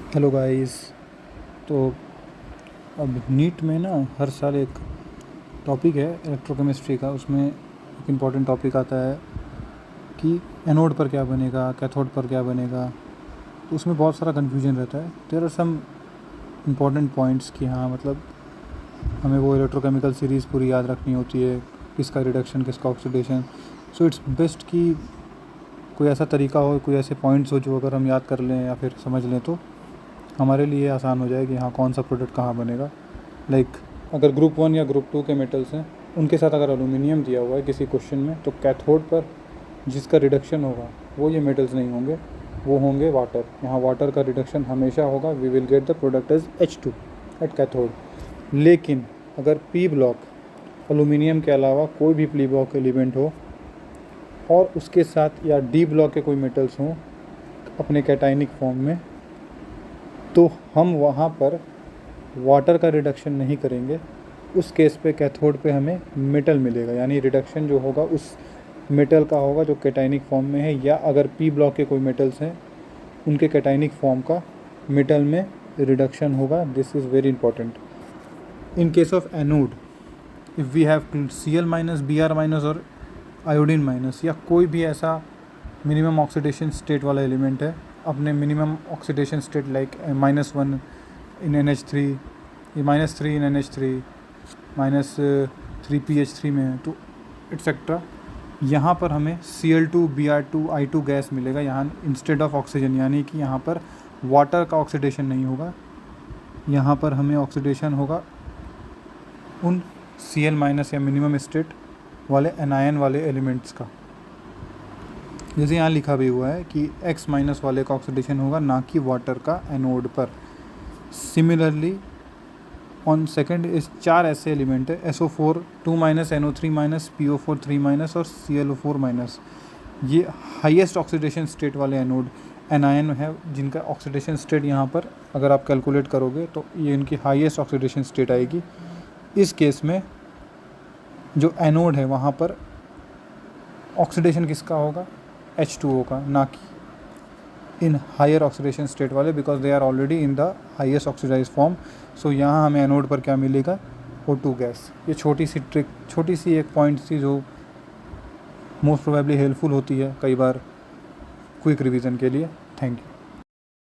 Hello guys. तो अब NEET में ना हर साल एक टॉपिक है इलेक्ट्रोकेमिस्ट्री का, उसमें एक इम्पॉर्टेंट टॉपिक आता है कि एनोड पर क्या बनेगा, कैथोड पर क्या बनेगा। तो उसमें बहुत सारा कन्फ्यूजन रहता है। There are some important points कि हाँ मतलब हमें वो इलेक्ट्रोकेमिकल सीरीज़ पूरी याद रखनी होती है, किसका रिडक्शन किसका ऑक्सीडेशन। सो इट्स बेस्ट कि कोई ऐसा तरीका हो, कोई ऐसे पॉइंट्स हो जो अगर हम याद कर लें या फिर समझ लें तो हमारे लिए आसान हो जाए कि हाँ कौन सा प्रोडक्ट कहाँ बनेगा। लाइक अगर ग्रुप 1 या ग्रुप 2 के मेटल्स हैं, उनके साथ अगर एल्यूमिनियम दिया हुआ है किसी क्वेश्चन में, तो कैथोड पर जिसका रिडक्शन होगा वो ये मेटल्स नहीं होंगे, वो होंगे वाटर। यहाँ वाटर का रिडक्शन हमेशा होगा। We will get the product as H2 at cathode. लेकिन अगर पी ब्लॉक एल्यूमिनियम के अलावा कोई भी पी ब्लॉक एलिमेंट हो और उसके साथ या डी ब्लॉक के कोई मेटल्स हों अपने कैटाइनिक फॉर्म में, तो हम वहाँ पर वाटर का रिडक्शन नहीं करेंगे। उस केस पे कैथोड पे हमें मेटल मिलेगा, यानी रिडक्शन जो होगा उस मेटल का होगा जो कैटाइनिक फॉर्म में है, या अगर पी ब्लॉक के कोई मेटल्स हैं उनके कैटाइनिक फॉर्म का मेटल में रिडक्शन होगा। This is very important. In case of anode, if we have Cl minus, Br minus और आयोडीन माइनस, या कोई भी ऐसा मिनिमम ऑक्सीडेशन स्टेट वाला एलिमेंट है अपने minimum oxidation state like -1 in NH3, -3 in NH3, -3 PH3 में है, तो एट्सेट्रा। यहाँ पर हमें Cl2 Br2 I2 गैस मिलेगा यहाँ इंस्टेड ऑफ ऑक्सीजन, यानी कि यहाँ पर वाटर का ऑक्सीडेशन नहीं होगा। यहाँ पर हमें ऑक्सीडेशन होगा उन Cl माइनस या मिनिमम स्टेट वाले एनायन वाले एलिमेंट्स का। जैसे यहाँ लिखा भी हुआ है कि X माइनस वाले का ऑक्सीडेशन होगा, ना कि वाटर का एनोड पर। सिमिलरली ऑन सेकेंड इस 4 ऐसे एलिमेंट है SO4 2 minus, NO3 minus, PO4 3 minus और ClO4 माइनस। ये हाईएस्ट ऑक्सीडेशन स्टेट वाले एनोड एनायन है, जिनका ऑक्सीडेशन स्टेट यहाँ पर अगर आप कैलकुलेट करोगे तो ये इनकी हाईएस्ट ऑक्सीडेशन स्टेट आएगी। इस केस में जो एनोड है वहाँ पर ऑक्सीडेशन किसका होगा, H2O का, ना कि इन हायर ऑक्सीडेशन स्टेट वाले, because they are already in the highest oxidize form. So यहाँ हमें एनोड पर क्या मिलेगा, O2 गैस। ये छोटी सी ट्रिक, छोटी सी एक पॉइंट थी जो मोस्ट प्रोबेबली हेल्पफुल होती है कई बार क्विक रिवीजन के लिए। Thank you.